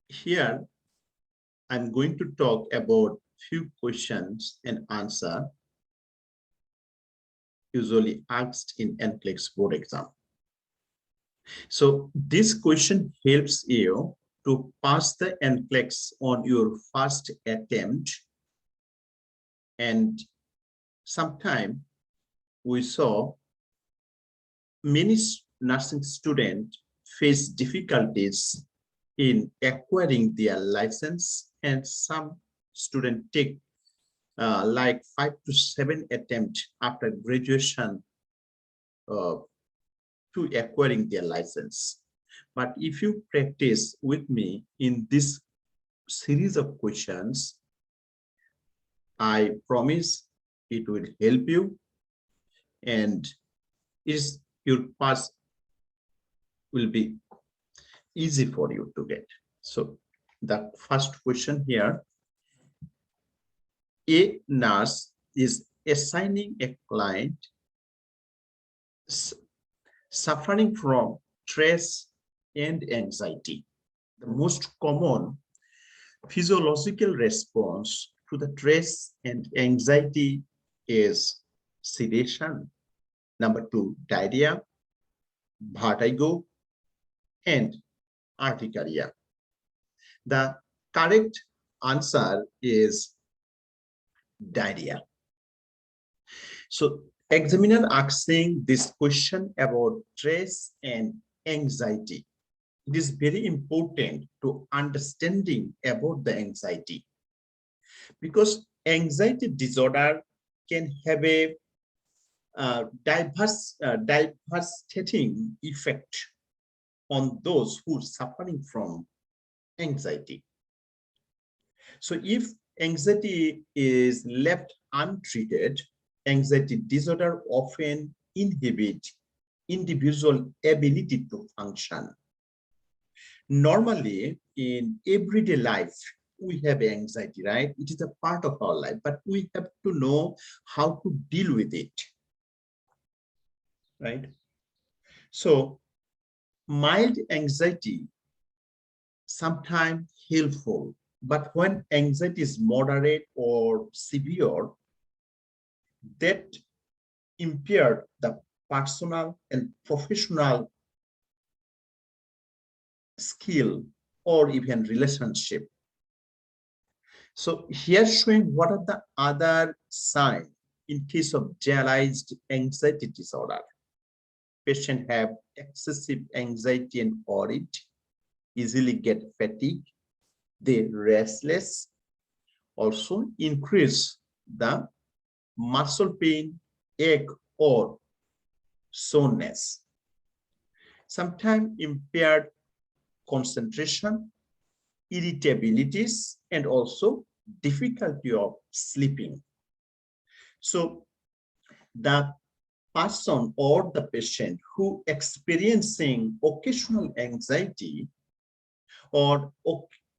Here, I'm going to talk about few questions and answer usually asked in NCLEX board exam. So this question helps you to pass the NCLEX on your first attempt. And sometime we saw many nursing students face difficulties in acquiring their license, and some students take like 5 to 7 attempts after graduation to acquiring their license. But if you practice with me in this series of questions, I promise it will help you, and your pass will be easy for you to get. So the first question here, a nurse is assigning a client suffering from stress and anxiety. The most common physiological response to the stress and anxiety is sedation. Number 2, diarrhea, vertigo, and urticaria. The correct answer is diarrhea. So examiner asking this question about stress and anxiety. It is very important to understanding about the anxiety, because anxiety disorder can have a devastating effect on those who are suffering from anxiety. So if anxiety is left untreated, anxiety disorder often inhibit individual ability to function. Normally, in everyday life, we have anxiety, right? It is a part of our life, but we have to know how to deal with it, right? So mild anxiety sometimes helpful, but when anxiety is moderate or severe, that impair the personal and professional skill or even relationship. So here showing what are the other signs in case of generalized anxiety disorder. Patient have excessive anxiety and worried, easily get fatigued, they restless, also increase the muscle pain, ache, or soreness. Sometimes impaired concentration, irritabilities, and also difficulty of sleeping. So the person or the patient who experiencing occasional anxiety or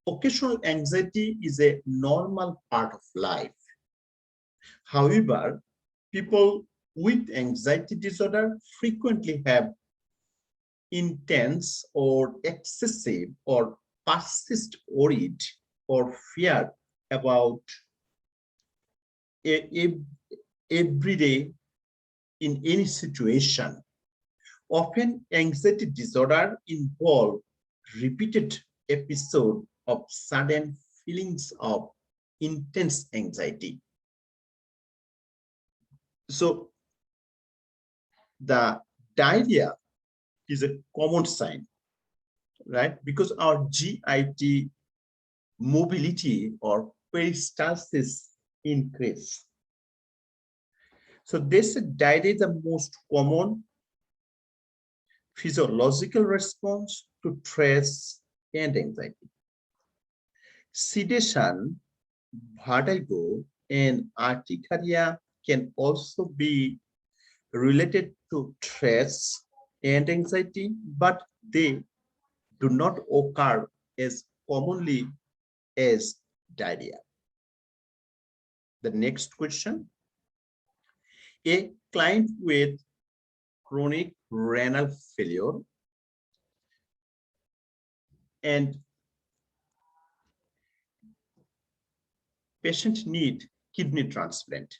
occasional anxiety is a normal part of life. However, people with anxiety disorder frequently have intense or excessive or persist worried or fear about every day in any situation. Often anxiety disorder involve repeated episode of sudden feelings of intense anxiety. So the diarrhea is a common sign, right? Because our GIT mobility or peristalsis increase. So this diarrhea is the most common physiological response to stress and anxiety. Sedation, vertigo, and urticaria can also be related to stress and anxiety, but they do not occur as commonly as diarrhea. The next question. A client with chronic renal failure and patient need kidney transplant.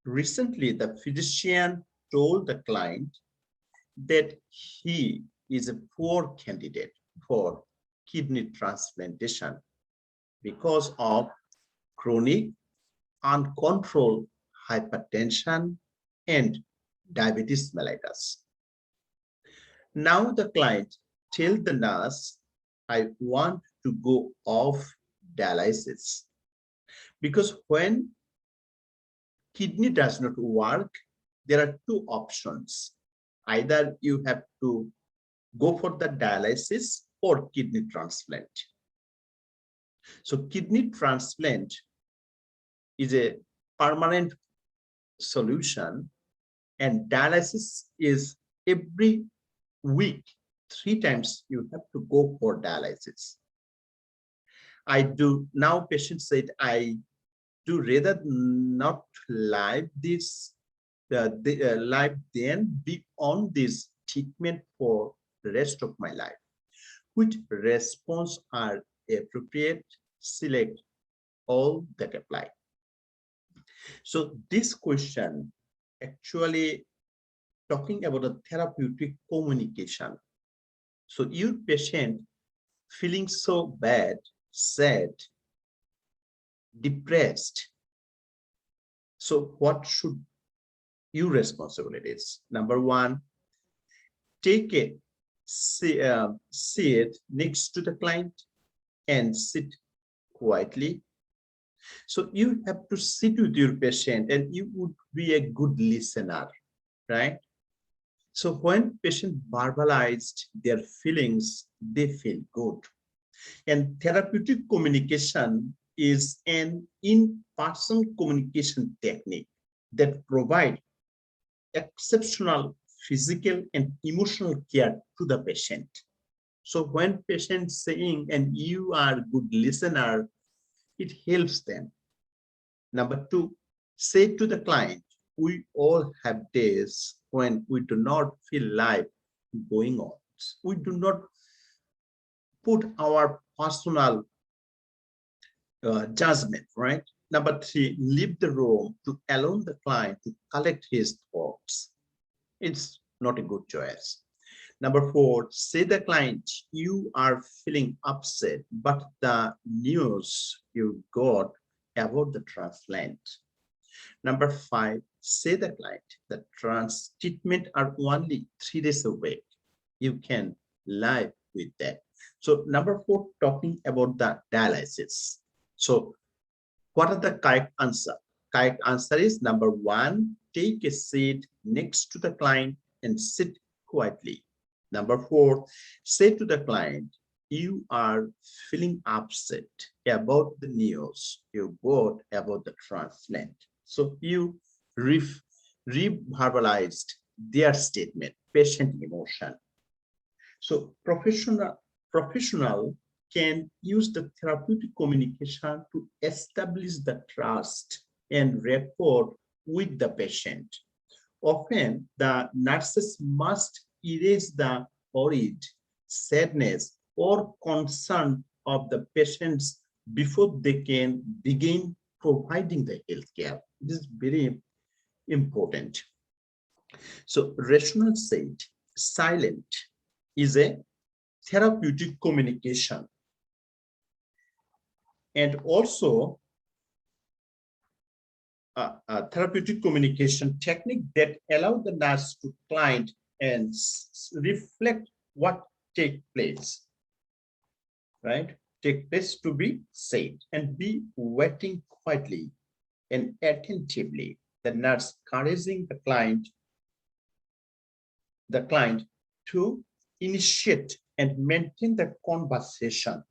Recently, the physician told the client that he is a poor candidate for kidney transplantation because of chronic uncontrolled hypertension and diabetes mellitus. Now the client tells the nurse, I want to go off dialysis because when kidney does not work, there are two options. Either you have to go for the dialysis or kidney transplant. So kidney transplant is a permanent solution, and dialysis is every week, 3 times you have to go for dialysis. I do now patient said, I do rather not live this life than be on this treatment for the rest of my life. Which response are appropriate? Select all that apply. So this question actually talking about a therapeutic communication. So your patient feeling so bad, sad, depressed. So what should your responsibilities? Number one, take a seat next to the client and sit quietly. So you have to sit with your patient and you would be a good listener, right? So when patient verbalized their feelings, they feel good. And therapeutic communication is an in-person communication technique that provides exceptional physical and emotional care to the patient. So when patients saying, and you are a good listener, it helps them. Number two, say to the client, we all have days when we do not feel like going on. We do not put our personal judgment, right? Number three, leave the room to allow the client to collect his thoughts. It's not a good choice. Number four, say the client, you are feeling upset, but the news you got about the transplant. Number five, say the client, the treatment are only 3 days away. You can live with that. So number four, talking about the dialysis. So what are the correct answer? Correct answer is number one, take a seat next to the client and sit quietly. Number four, say to the client, you are feeling upset about the news you got about the transplant. So you re-verbalized their statement, patient emotion. So professional can use the therapeutic communication to establish the trust and rapport with the patient. Often, the nurses must erase the worried, sadness, or concern of the patients before they can begin providing the healthcare. This is very important. So, rational said, silent is a therapeutic communication. And also, a therapeutic communication technique that allow the nurse to client and reflect what take place, right? Take place to be said and be waiting quietly and attentively. The nurse encouraging the client to initiate and maintain the conversation.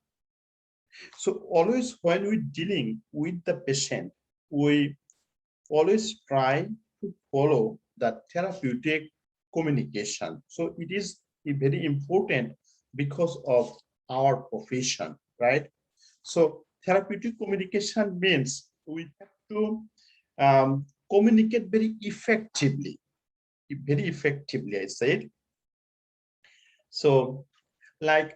So always when we're dealing with the patient, we always try to follow the therapeutic communication. So it is very important because of our profession, right? So therapeutic communication means we have to communicate very effectively, I said. So like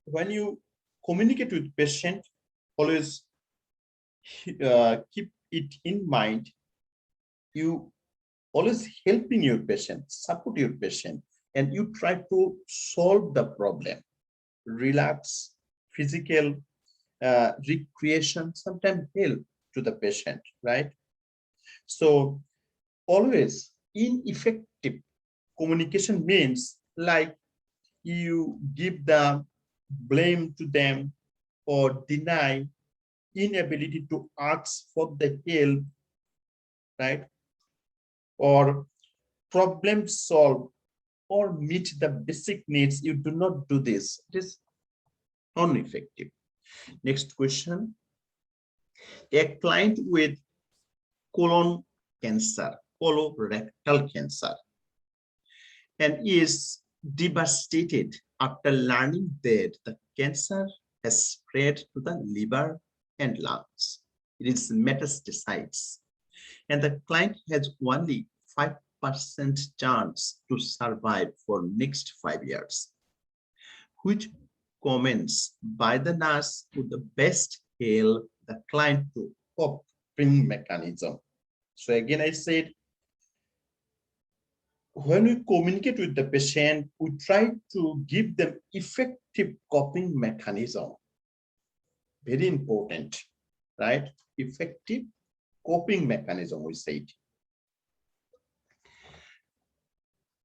when you communicate with patient, always keep it in mind. You always helping your patient, support your patient, and you try to solve the problem. Relax, physical recreation sometimes help to the patient, right? So always ineffective communication means like you give the blame to them or deny inability to ask for the help, right? Or problem solve or meet the basic needs. You do not do this. It is ineffective. Next question. A client with colon cancer, colorectal cancer, and is devastated after learning that the cancer has spread to the liver and lungs. It is metastasized, and the client has only 5% chance to survive for next 5 years. Which comments by the nurse would the best help the client to coping mechanism? So again, I said, when we communicate with the patient, we try to give them effective coping mechanism. Very important, right? Effective coping mechanism, we said.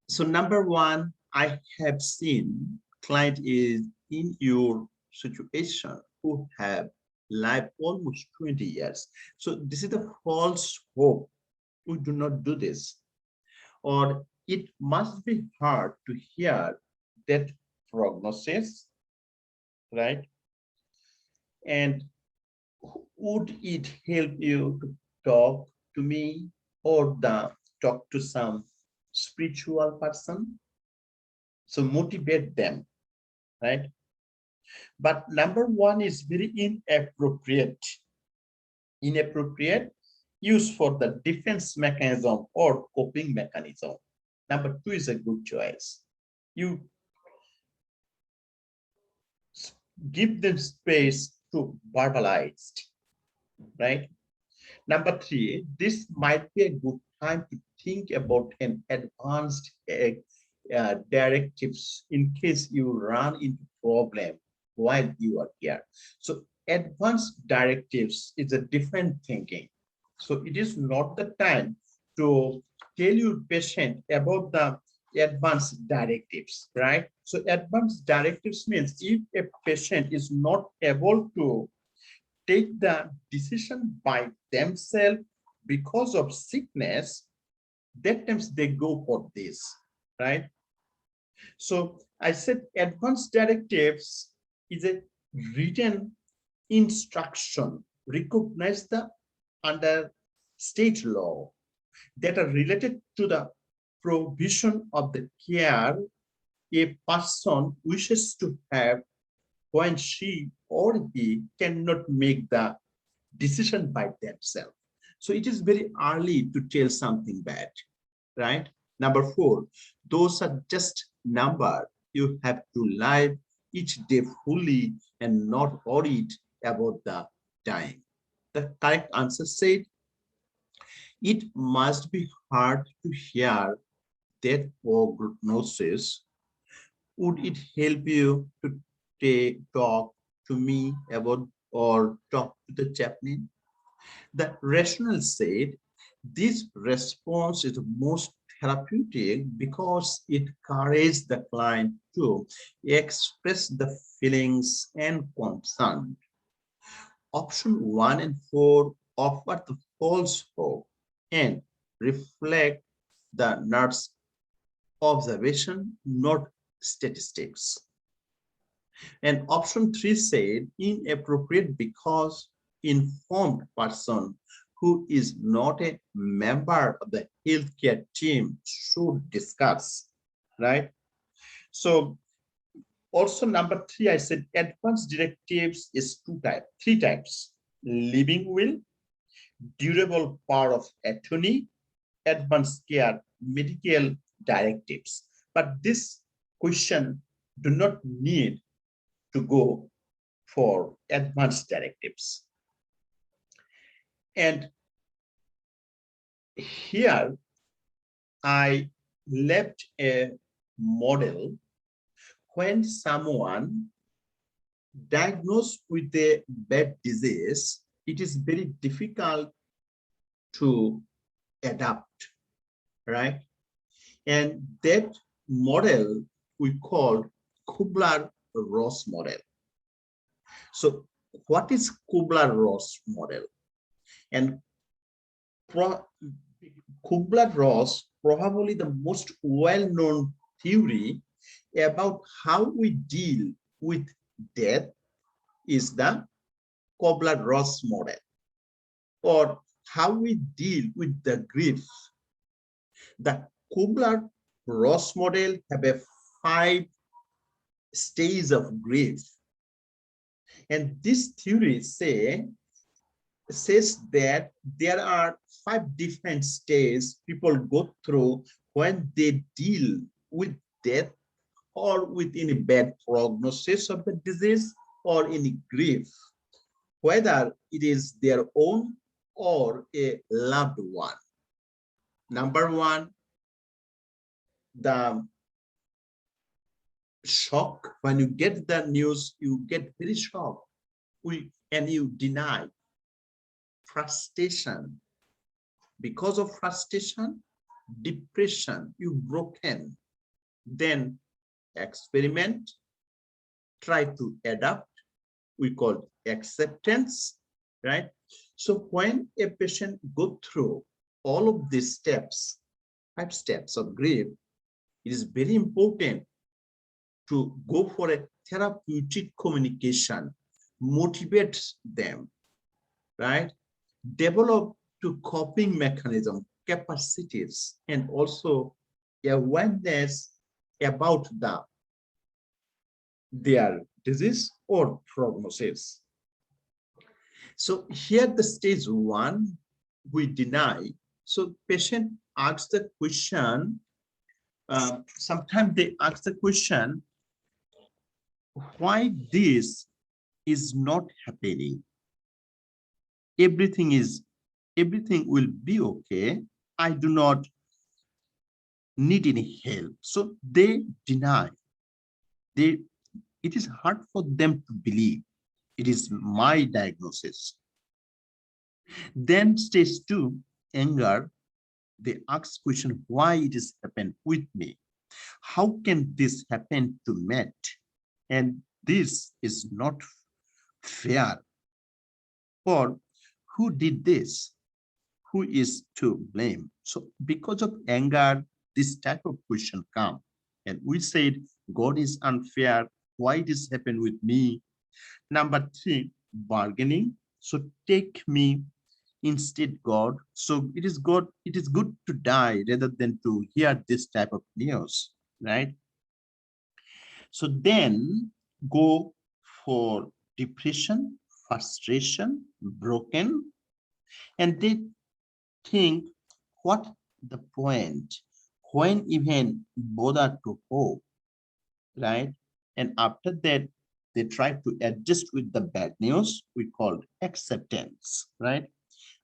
So number one, I have seen client is in your situation who have lived almost 20 years. So this is a false hope. We do not do this. Or it must be hard to hear that prognosis, right? And would it help you to talk to me or talk to some spiritual person? So motivate them, right? But number one is very inappropriate. Inappropriate use for the defense mechanism or coping mechanism. Number two is a good choice. You give them space to verbalize, right? Number three, this might be a good time to think about an advanced directives in case you run into problem while you are here. So advanced directives is a different thinking. So it is not the time to tell your patient about the advanced directives, right? So advanced directives means if a patient is not able to take the decision by themselves because of sickness, that times they go for this, right? So I said advanced directives is a written instruction recognized under state law that are related to the provision of the care a person wishes to have when she or he cannot make the decision by themselves. So it is very early to tell something bad, right? Number four, those are just number. You have to live each day fully and not worried about the time. The correct answer said, it must be hard to hear that prognosis. Would it help you to talk to me about or talk to the chaplain? The rationale said this response is most therapeutic because it encourages the client to express the feelings and concern. Option 1 and 4 offer the false hope and reflect the nurse observation, not statistics. And option 3 said inappropriate because informed person who is not a member of the healthcare team should discuss, right? So also number 3, I said advanced directives is three types: living will, durable power of attorney, advanced care medical directives. But this question do not need to go for advanced directives. And here I left a model when someone diagnosed with a bad disease, it is very difficult to adapt, right? And that model we call Kublar-Ross model. So what is Kublar-Ross model? And Kublar-Ross, probably the most well-known theory about how we deal with death is the Kublar-Ross model, or how we deal with the grief. The Kublar-Ross model have a 5 stages of grief. And this theory says that there are 5 different stages people go through when they deal with death or with any bad prognosis of the disease or any grief, whether it is their own or a loved one. Number 1, the shock. When you get the news, you get very shocked and you deny. Frustration. Because of frustration, depression, you broken. Then experiment, try to adapt. We call acceptance, right? So when a patient go through all of these steps, 5 steps of grief, it is very important to go for a therapeutic communication, motivate them, right? Develop to coping mechanism, capacities, and also awareness about their disease or prognosis. So here the stage 1, we deny. So patient asks the question, sometimes they ask the question, why this is not happening? Everything will be okay. I do not need any help. So they deny. It is hard for them to believe it is my diagnosis. Then stage 2, anger. They ask question, why it is happened with me? How can this happen to me? And this is not fair. Or who did this? Who is to blame? So because of anger, this type of question come. And we said, God is unfair. Why this happened with me? Number 3, bargaining. So take me instead, God. So it is good to die rather than to hear this type of news, right? So then go for depression, frustration, broken, and they think, what the point? When even bother to hope, right? And after that, they try to adjust with the bad news. We call acceptance, right?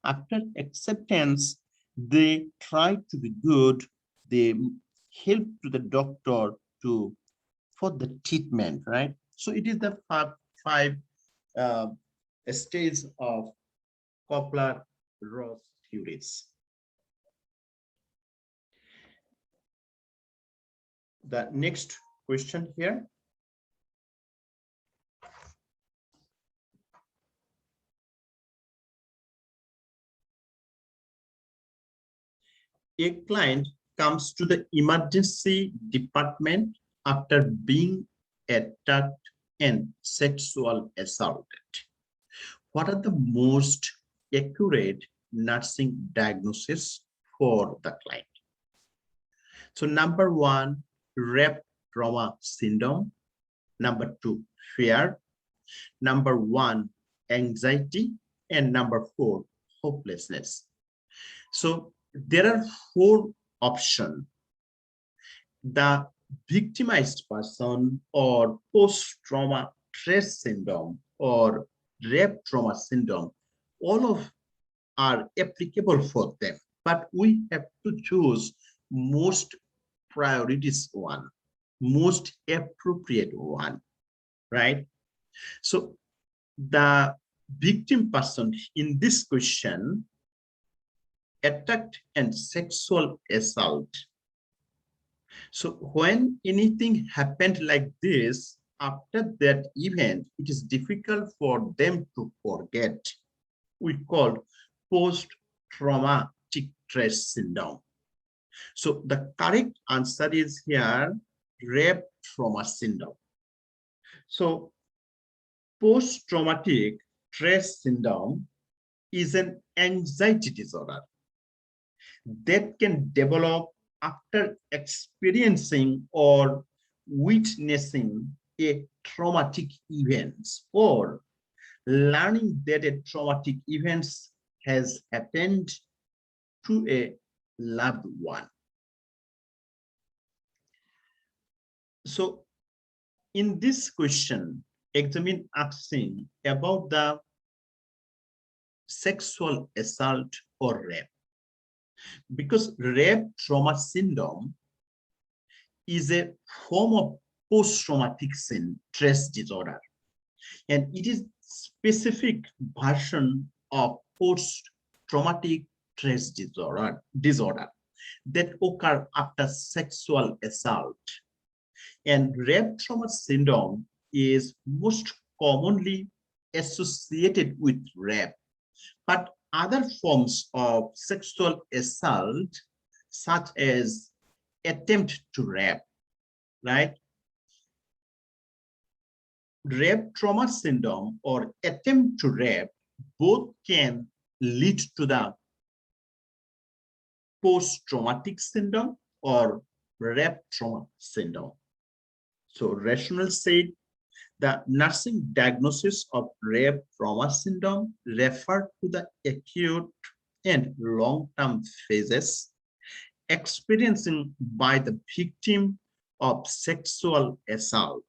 After acceptance, they try to be good. They help to the doctor for the treatment, right? So it is the five stages of Kublar-Ross theories. The next question here. A client comes to the emergency department after being attacked and sexual assaulted. What are the most accurate nursing diagnosis for the client? So number 1, rape trauma syndrome. Number 2, fear. Number 1, anxiety. And number 4, hopelessness. So there are 4 options. The victimized person or post-trauma stress syndrome or rep trauma syndrome, all of are applicable for them, but we have to choose most priorities one, most appropriate one, right? So the victim person in this question, attacked and sexual assault. So when anything happened like this, after that event, it is difficult for them to forget. We call post-traumatic stress syndrome. So the correct answer is here, rape trauma syndrome. So post-traumatic stress syndrome is an anxiety disorder that can develop after experiencing or witnessing a traumatic event or learning that a traumatic event has happened to a loved one. So in this question, examine asking about the sexual assault or rape. Because rape trauma syndrome is a form of post-traumatic stress disorder, and it is specific version of post-traumatic stress disorder that occur after sexual assault. And rape trauma syndrome is most commonly associated with rape, but other forms of sexual assault, such as attempt to rape, right? Rape trauma syndrome or attempt to rape both can lead to the post-traumatic syndrome or rape trauma syndrome. So rational said, the nursing diagnosis of rape trauma syndrome refer to the acute and long-term phases experiencing by the victim of sexual assault.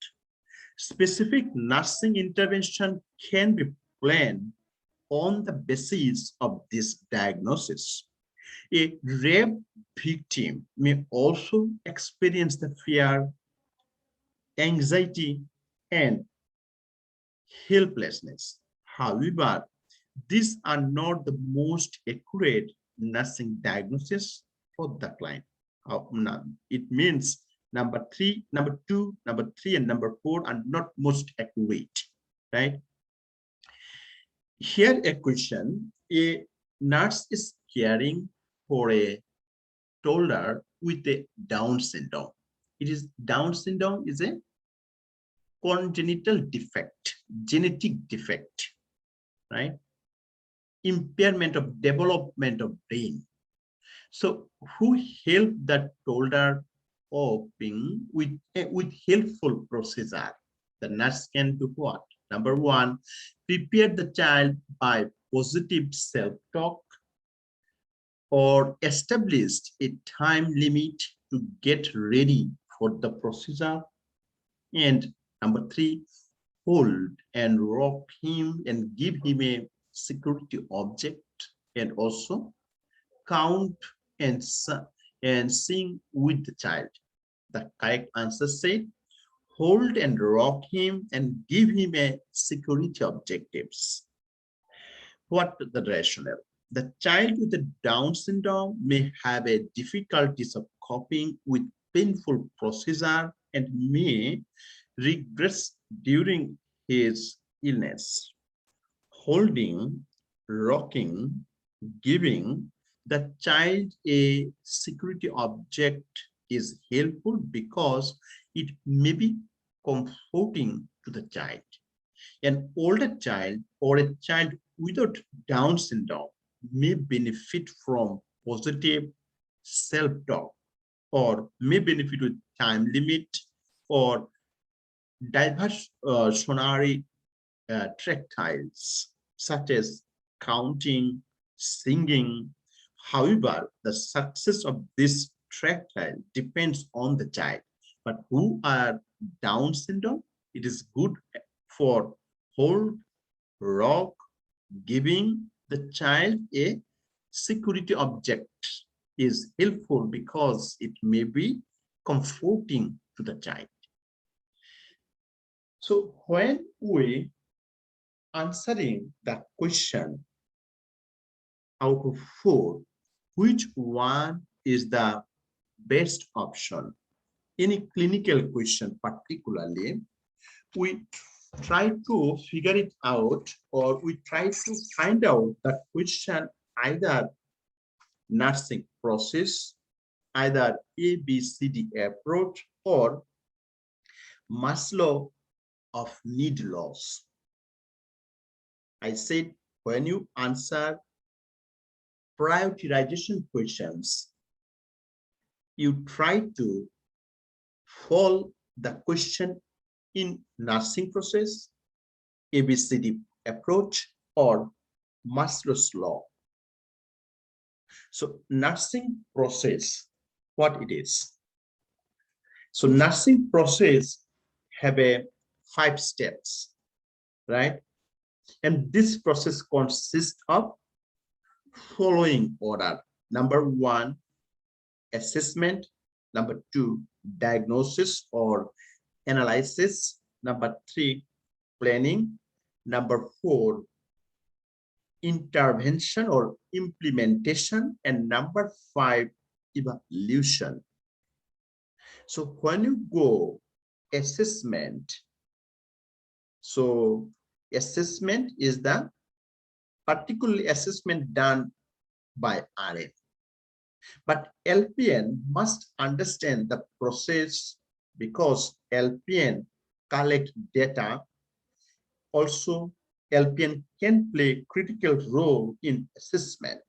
Specific nursing intervention can be planned on the basis of this diagnosis. A rape victim may also experience the fear, anxiety, and helplessness. However, these are not the most accurate nursing diagnosis for the client. It means number two, number three, and number four are not most accurate, right? Here a question, a nurse is caring for a toddler with a Down syndrome. It is Down syndrome is a congenital defect, genetic defect, right? Impairment of development of brain. So who helped that toddler coping with helpful procedure? The nurse can do what? Number one, prepare the child by positive self-talk or established a time limit to get ready for the procedure. And number three, hold and rock him and give him a security object, and also count and sing with the child. The correct answer said, hold and rock him and give him a security objectives. What the rationale? The child with the Down syndrome may have a difficulties of coping with painful procedure and may regress during his illness. Holding, rocking, giving the child a security object is helpful because it may be comforting to the child. An older child or a child without Down syndrome may benefit from positive self-talk or may benefit with time limit or diversionary tactiles such as counting, singing. However, the success of this tactile depends on the child. But who are Down syndrome, it is good for hold, rock, giving the child a security object is helpful because it may be comforting to the child. So when we answering that question out of 4, which one is the best option? Any clinical question particularly, we try to figure it out, or we try to find out that question either nursing process, either ABCD approach, or Maslow of need laws. I said when you answer prioritization questions, you try to follow the question in nursing process, ABCD approach, or Maslow's law. So nursing process, what it is. So nursing process have a 5 steps, right? And this process consists of following order. Number 1, assessment. Number 2, diagnosis or analysis. Number 3, planning. Number 4, intervention or implementation. And number 5, evaluation. So when you go assessment, so assessment is the particularly assessment done by RN. But LPN must understand the process because LPN collect data. Also, LPN can play critical role in assessment.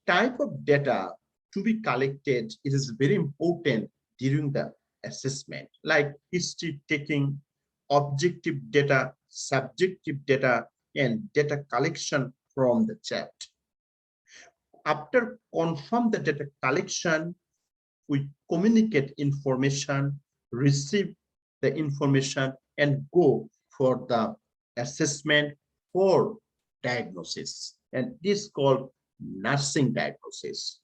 Type of data to be collected, it is very important during the assessment, like history taking, objective data, subjective data, and data collection from the chat. After confirm the data collection, we communicate information, receive the information, and go for the assessment for diagnosis. And this is called nursing diagnosis.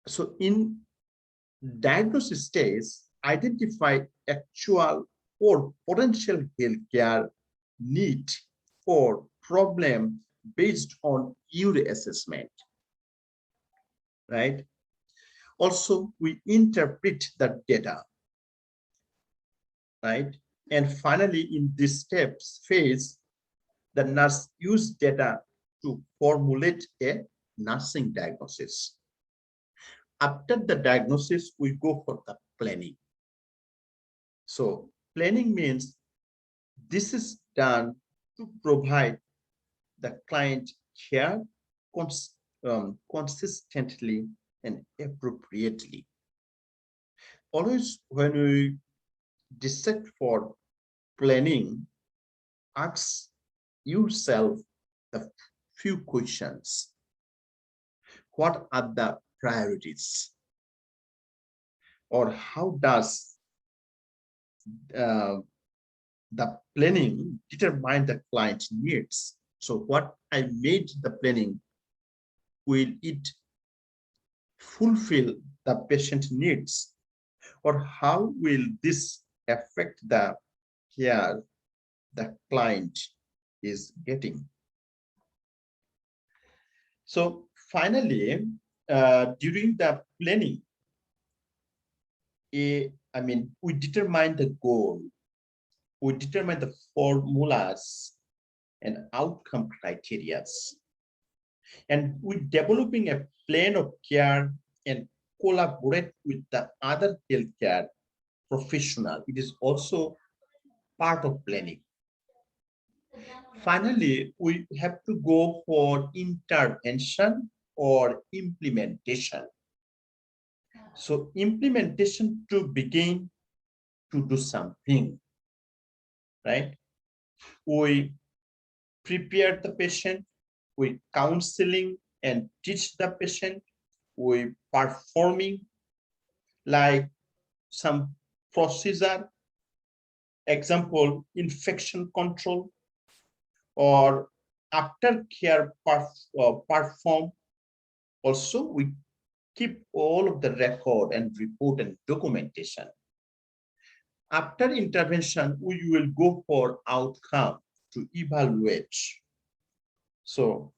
So in diagnosis stage, identify actual or potential healthcare need or problem based on your assessment, right? Also, we interpret the data, right? And finally, in this steps phase, the nurse use data to formulate a nursing diagnosis. After the diagnosis, we go for the planning. So planning means this is done to provide the client care consistently and appropriately. Always when we decide for planning, ask yourself a few questions. What are the priorities? Or how does the planning determine the client's needs? So what I made the planning, will it fulfill the patient needs? Or how will this affect the care the client is getting? So finally, during the planning, we determine the goal, we determine the formulas and outcome criteria, and we're developing a plan of care and collaborate with the other healthcare professional. It is also part of planning. Finally, we have to go for intervention or implementation. So implementation to begin to do something, right? We prepare the patient, we counseling and teach the patient, we performing like some procedure, example, infection control, or aftercare perform. Also, we keep all of the record and report and documentation. After intervention, we will go for outcome to evaluate. So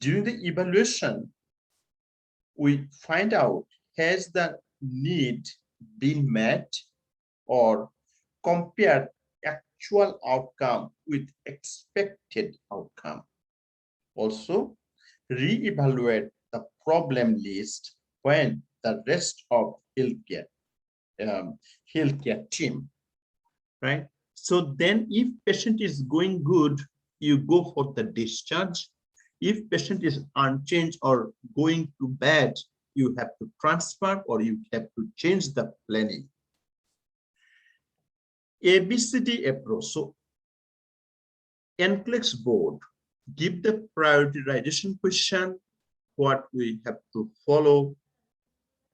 during the evaluation, we find out, has the need been met, or compare actual outcome with expected outcome. Also, re-evaluate the problem list when the rest of healthcare team, right? So then if patient is going good, you go for the discharge. If patient is unchanged or going to bad, you have to transfer or you have to change the planning. ABCD approach. So NCLEX board give the prioritization question, what we have to follow,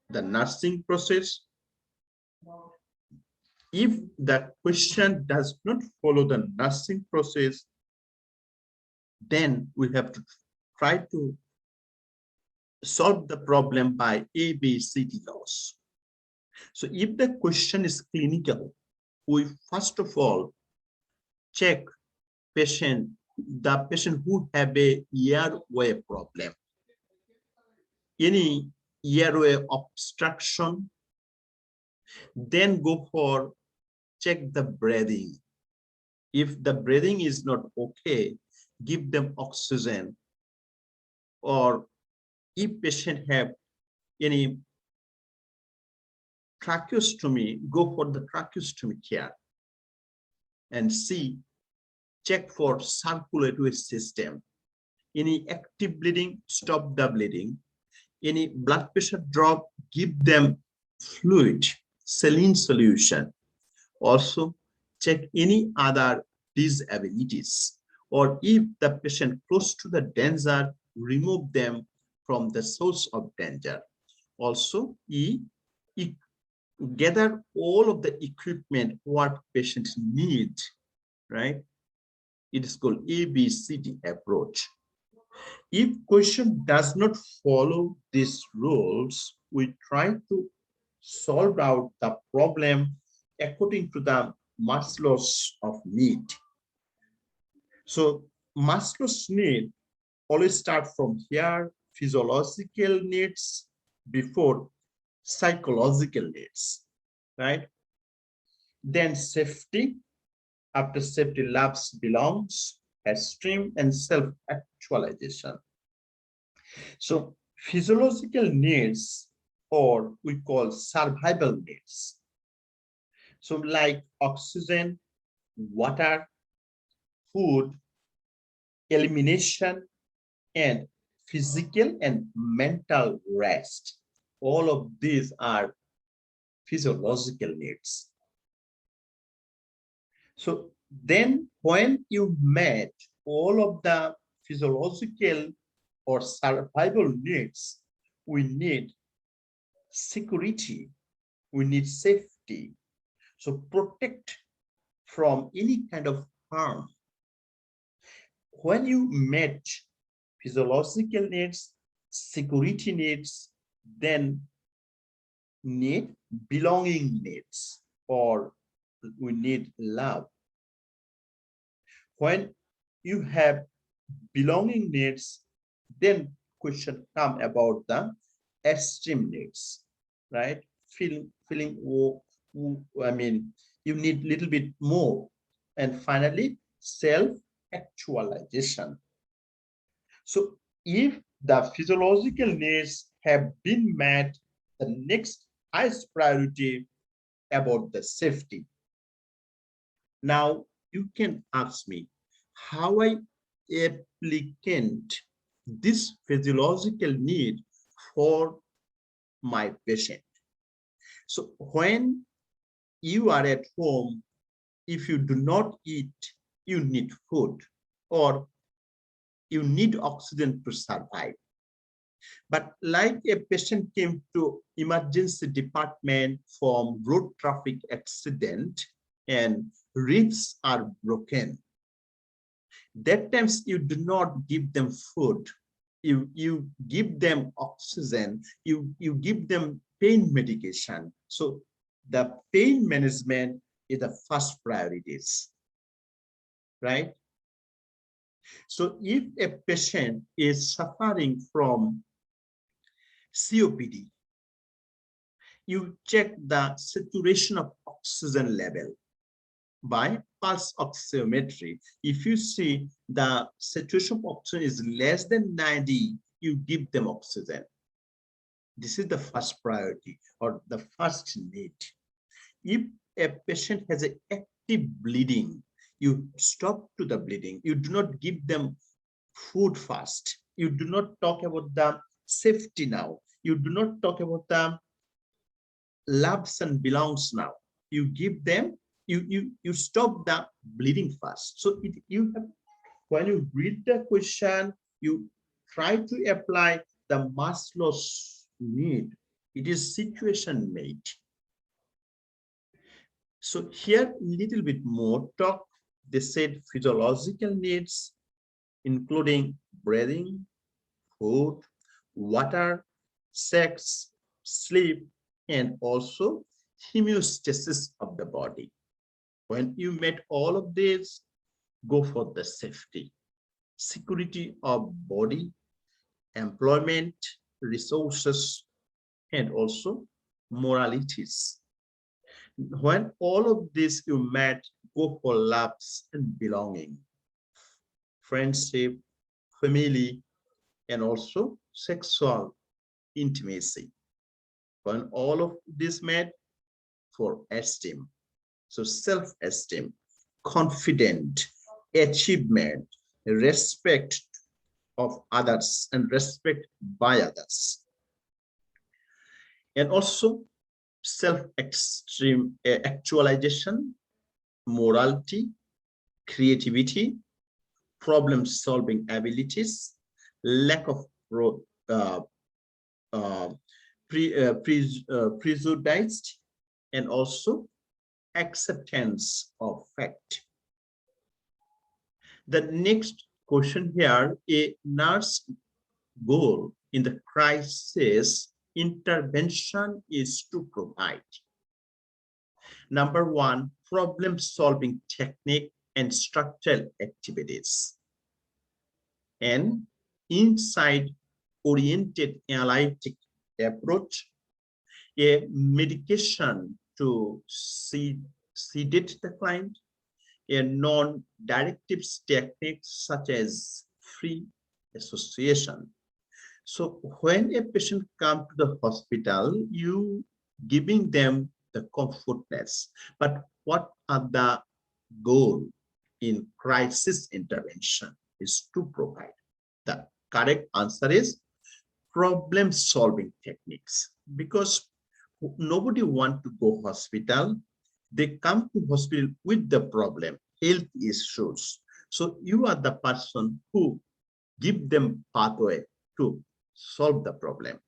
the nursing process. If the question does not follow the nursing process, then we have to try to solve the problem by ABCD laws. So if the question is clinical, we first of all check the patient who have a airway problem, any airway obstruction, then go for check the breathing. If the breathing is not okay, give them oxygen. Or if patient have any tracheostomy, go for the tracheostomy care and see, check for circulatory system. Any active bleeding, stop the bleeding. Any blood pressure drop, give them fluid, saline solution. Also, check any other disabilities, or if the patient close to the danger, remove them from the source of danger. Also, gather all of the equipment what patients need, right? It is called ABCD approach. If question does not follow these rules, we try to solve out the problem according to the Maslow's of need. So Maslow's need always start from here, physiological needs before psychological needs, right? Then safety, after safety, loves, belongs, esteem, and self-actualization. So physiological needs, or we call survival needs. So like oxygen, water, food, elimination, and physical and mental rest. All of these are physiological needs. So then when you met all of the physiological or survival needs, we need security, we need safety. So protect from any kind of harm. When you met physiological needs, security needs, then need belonging needs, or we need love. When you have belonging needs, then question come about the esteem needs, right? Feeling, I mean, you need a little bit more. And finally, self-actualization. So if the physiological needs have been met, the next highest priority about the safety. Now you can ask me how I applicant this physiological need for my patient. So when you are at home, if you do not eat, you need food, or you need oxygen to survive. But like a patient came to emergency department from road traffic accident and ribs are broken, that times you do not give them food. You give them oxygen, you give them pain medication. So the pain management is the first priorities, right? So if a patient is suffering from COPD, you check the saturation of oxygen level by pulse oximetry. If you see the saturation of oxygen is less than 90, you give them oxygen. This is the first priority or the first need. If a patient has an active bleeding, you stop to the bleeding. You do not give them food first. You do not talk about the safety now. You do not talk about the loves and belongs now. You give them, you stop the bleeding first. So you have, when you read the question, you try to apply the Maslow's need. It is situation made. So here a little bit more talk. They said physiological needs, including breathing, food, water, sex, sleep, and also homeostasis of the body. When you met all of these, go for the safety, security of body, employment, resources, and also moralities. When all of this you met, go for loves and belonging, friendship, family, and also sexual intimacy. When all of this met, for esteem, so self-esteem, confident, achievement, respect of others, and respect by others, and also self-extreme actualization, morality, creativity, problem-solving abilities, lack of uh, uh, prejudiced, and also acceptance of fact. The next question here, a nurse goal in the crisis intervention is to provide, number one, problem solving technique and structural activities, and insight oriented analytic approach, a medication to sedate the client, a non-directive technique such as free association. So when a patient comes to the hospital, you giving them the comfortness, but what are the goal in crisis intervention is to provide. The correct answer is problem solving techniques, because nobody want to go hospital. They come to hospital with the problem, health issues. So you are the person who give them pathway to solve the problem.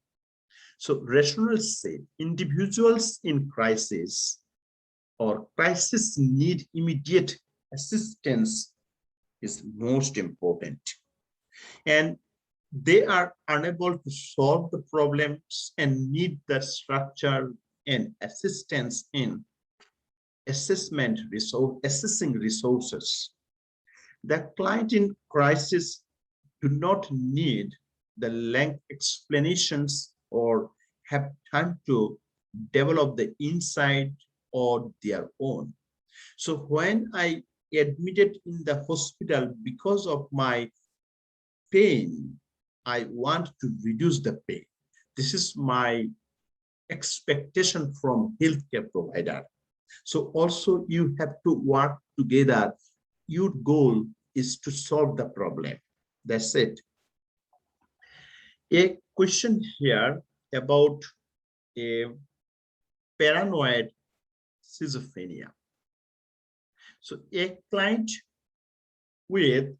So rational say individuals in crisis or crisis need immediate assistance is most important, and they are unable to solve the problems and need the structure and assistance in assessing resources. The client in crisis do not need the length explanations or have time to develop the insight on their own. So when I admitted in the hospital because of my pain, I want to reduce the pain. This is my expectation from healthcare provider. So also you have to work together. Your goal is to solve the problem. That's it. A question here about a paranoid schizophrenia. So a client with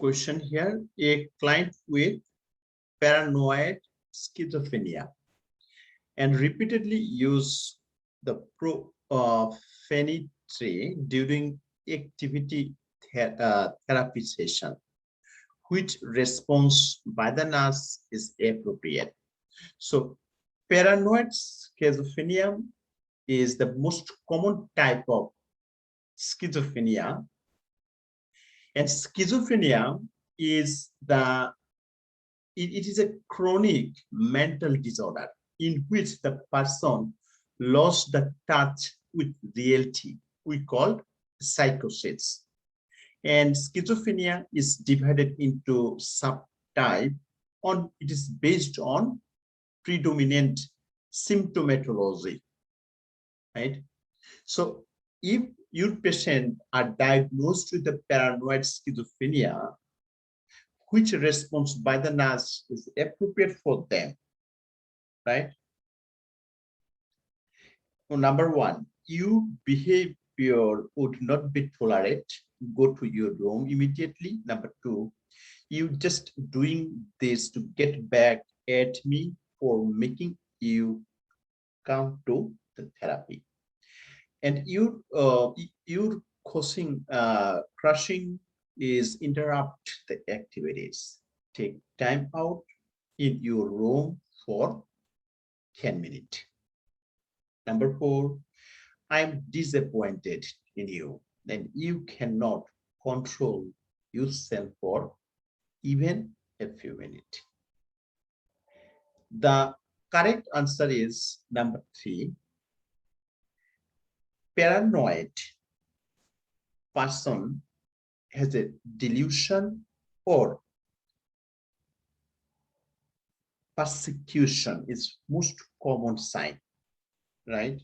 question here. A client with paranoid schizophrenia and repeatedly use the prophenitry during activity therapy session. Which response by the nurse is appropriate? So paranoid schizophrenia is the most common type of schizophrenia, and schizophrenia is it is a chronic mental disorder in which the person lost the touch with reality. We call psychosis. And schizophrenia is divided into subtype on it is based on predominant symptomatology, right? So if your patient are diagnosed with the paranoid schizophrenia, which response by the nurse is appropriate for them, right? So number one, your behavior would not be tolerated. Go to your room immediately. Number two, you just doing this to get back at me for making you come to the therapy. And your crushing is interrupt the activities. Take time out in your room for 10 minutes. Number four, I'm disappointed in you. Then you cannot control yourself for even a few minutes. The correct answer is number three. Paranoid person has a delusion or persecution is most common sign, right?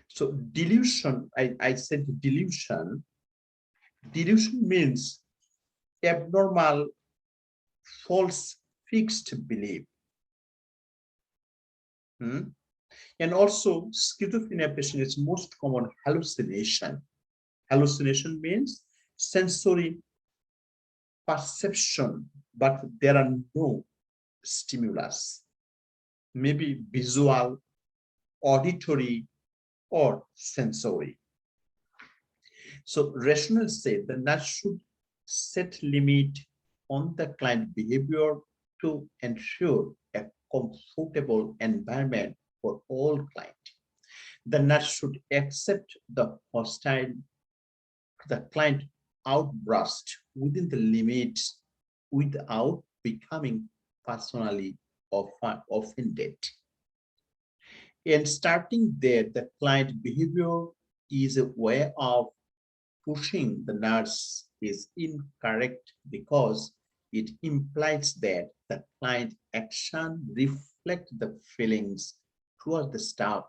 So delusion, I said delusion. Delusion means abnormal, false, fixed belief. And also schizophrenia patient is most common hallucination. Hallucination means sensory perception, but there are no stimulus, maybe visual, auditory, or sensory. So rationale say the nurse should set limit on the client behavior to ensure a comfortable environment for all clients. The nurse should accept the hostile, the client outburst within the limits without becoming personally offended. And starting there, the client behavior is a way of pushing the nurse is incorrect because it implies that the client action reflect the feelings towards the staff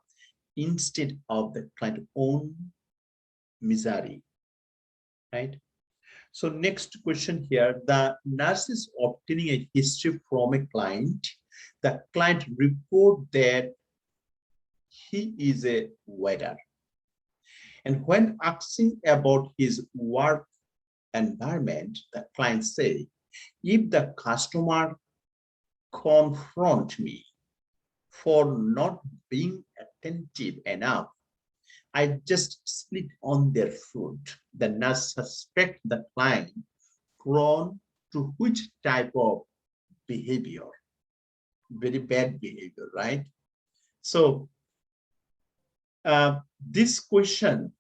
instead of the client's own misery, right? So next question here, the nurse is obtaining a history from a client. The client report that he is a waiter. And when asking about his work environment, the client say, if the customer confront me for not being attentive enough, I just split on their food. The nurse suspect the client prone to which type of behavior? Very bad behavior, right? So this question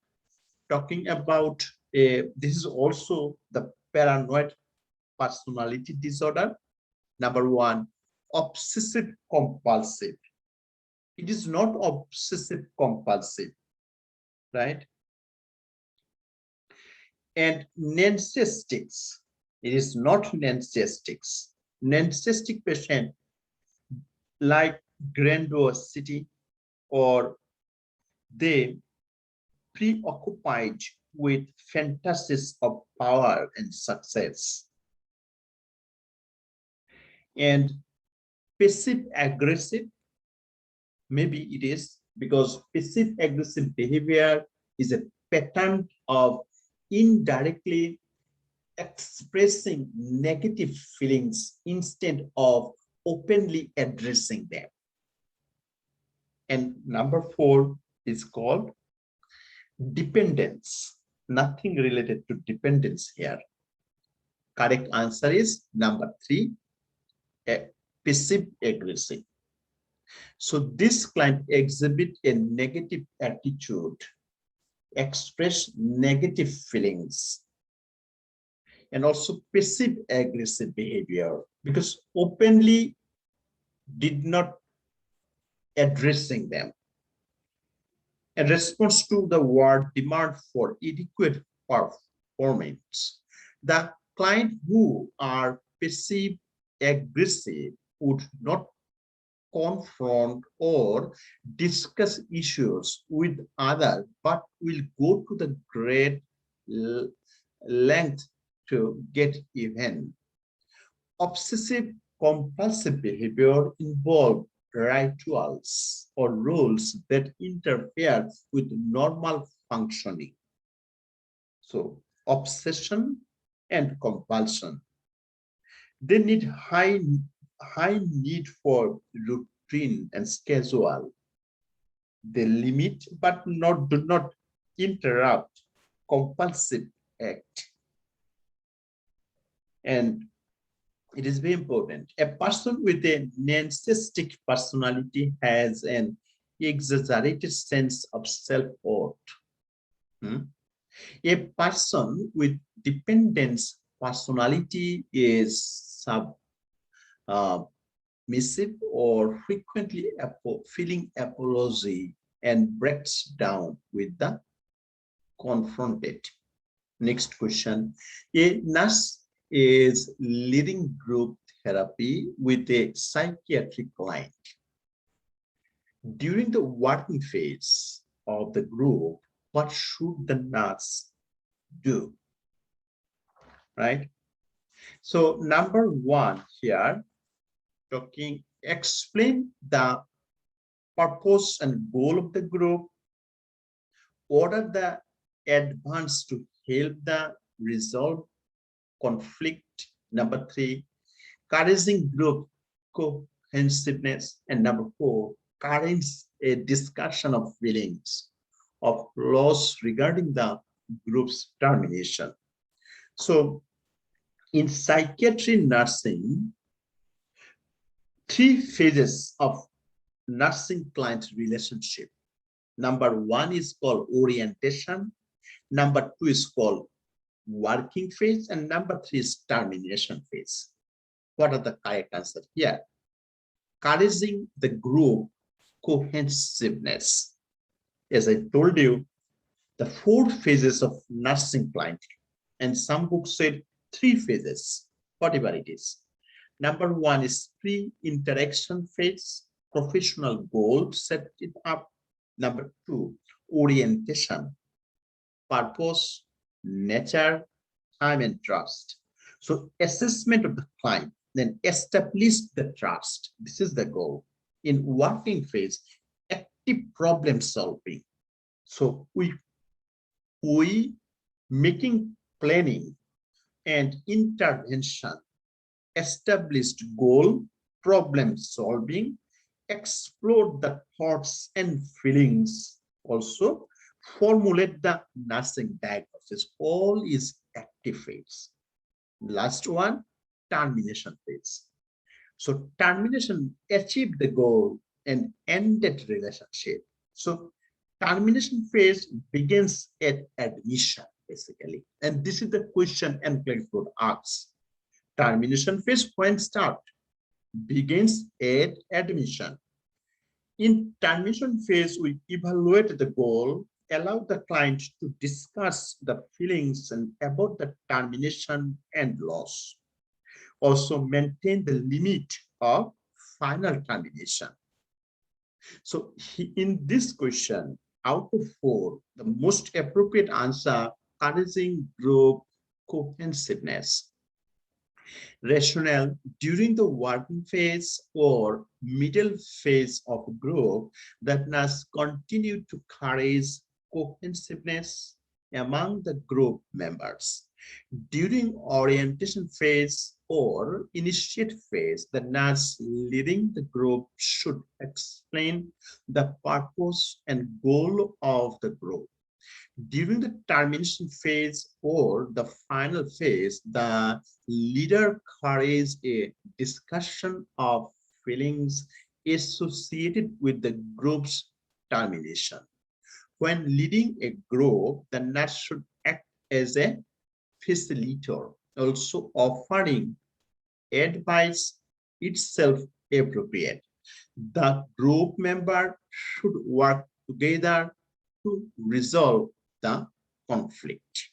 talking about this is also the paranoid personality disorder. Number one, obsessive compulsive. It is not obsessive compulsive, right? And narcissistics. It is not narcissistics. Narcissistic patient like grandiosity, or they preoccupied with fantasies of power and success. And passive aggressive, maybe it is because passive aggressive behavior is a pattern of indirectly expressing negative feelings instead of openly addressing them. And number 4 is called dependence. Nothing related to dependence here. Correct answer is number 3, passive aggressive. So this client exhibit a negative attitude, express negative feelings, and also passive aggressive behavior because openly did not addressing them. In response to the word demand for adequate performance, the client who are passive aggressive would not confront or discuss issues with others, but will go to the great length to get even. Obsessive compulsive behavior involves rituals or rules that interfere with normal functioning. So, obsession and compulsion. They need high need for routine and schedule. They limit but do not interrupt compulsive act. And it is very important. A person with a narcissistic personality has an exaggerated sense of self-worth. A person with dependence personality is submissive or frequently feeling apology and breaks down with the confronted. Next question. A nurse is leading group therapy with a psychiatric client. During the working phase of the group, what should the nurse do? Right? So number 1 here, explain the purpose and goal of the group, order the advance to help the resolve conflict. Number 3, encouraging group cohesiveness. And number 4, encourage a discussion of feelings of loss regarding the group's termination. So in psychiatry nursing, 3 phases of nursing client relationship. Number 1 is called orientation. Number 2 is called working phase, and number 3 is termination phase. What are the correct answers here? Encouraging the group cohesiveness. As I told you, the 4 phases of nursing client, and some books said 3 phases, whatever it is. Number 1 is pre-interaction phase, professional goal, set it up. Number 2, orientation, purpose, nature, time, and trust. So assessment of the client, then establish the trust. This is the goal. In working phase, active problem solving. So we making planning and intervention, established goal, problem solving, explore the thoughts and feelings, also formulate the nursing diagnosis. All is active phase. Last one, termination phase. So termination, achieve the goal and ended relationship. So termination phase begins at admission, basically. And this is the question NCLEX would ask. Termination phase when start? Begins at admission. In termination phase, we evaluate the goal, allow the client to discuss the feelings and about the termination and loss. Also maintain the limit of final termination. So in this question, out of 4, the most appropriate answer, encouraging group cohesiveness. Rationale, during the working phase or middle phase of a group, that nurse continue to encourage cohesiveness among the group members. During orientation phase or initiate phase, the nurse leading the group should explain the purpose and goal of the group. During the termination phase or the final phase, the leader carries a discussion of feelings associated with the group's termination. When leading a group, the nurse should act as a facilitator, also offering advice itself appropriate. The group member should work together to resolve the conflict.